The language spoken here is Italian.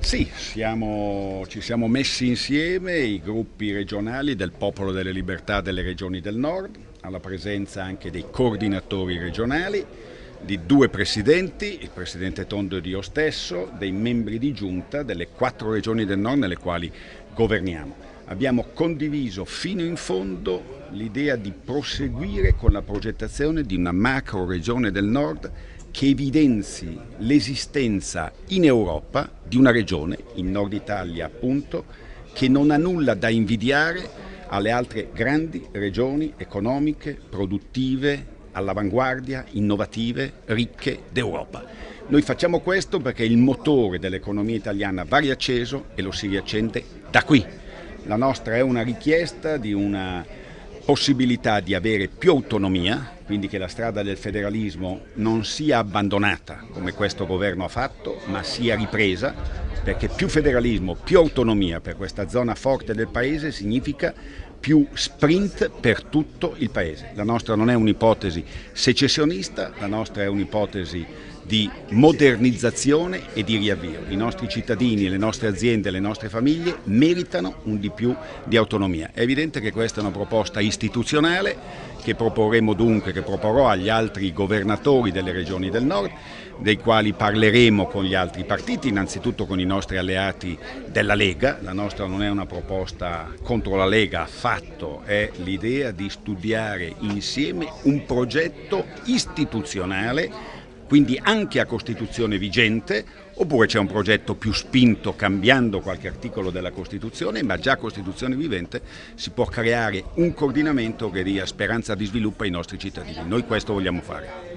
Sì, ci siamo messi insieme i gruppi regionali del Popolo delle Libertà delle Regioni del Nord, alla presenza anche dei coordinatori regionali, di due presidenti, il presidente Tondo ed io stesso, dei membri di giunta delle 4 regioni del Nord nelle quali governiamo. Abbiamo condiviso fino in fondo l'idea di proseguire con la progettazione di una macro regione del Nord che evidenzi l'esistenza in Europa di una regione, in Nord Italia appunto, che non ha nulla da invidiare alle altre grandi regioni economiche, produttive, all'avanguardia, innovative, ricche d'Europa. Noi facciamo questo perché il motore dell'economia italiana va riacceso e lo si riaccende da qui. La nostra è una richiesta di una possibilità di avere più autonomia, quindi che la strada del federalismo non sia abbandonata come questo governo ha fatto, ma sia ripresa, perché più federalismo, più autonomia per questa zona forte del Paese significa più sprint per tutto il Paese. La nostra non è un'ipotesi secessionista, la nostra è un'ipotesi di modernizzazione e di riavvio. I nostri cittadini, le nostre aziende, le nostre famiglie meritano un di più di autonomia. È evidente che questa è una proposta istituzionale che proporremo dunque, che proporrò agli altri governatori delle regioni del Nord, dei quali parleremo con gli altri partiti, innanzitutto con i nostri alleati della Lega. La nostra non è una proposta contro la Lega affatto, è l'idea di studiare insieme un progetto istituzionale, quindi anche a Costituzione vigente, oppure c'è un progetto più spinto cambiando qualche articolo della Costituzione, ma già a Costituzione vivente si può creare un coordinamento che dia speranza di sviluppo ai nostri cittadini. Noi questo vogliamo fare.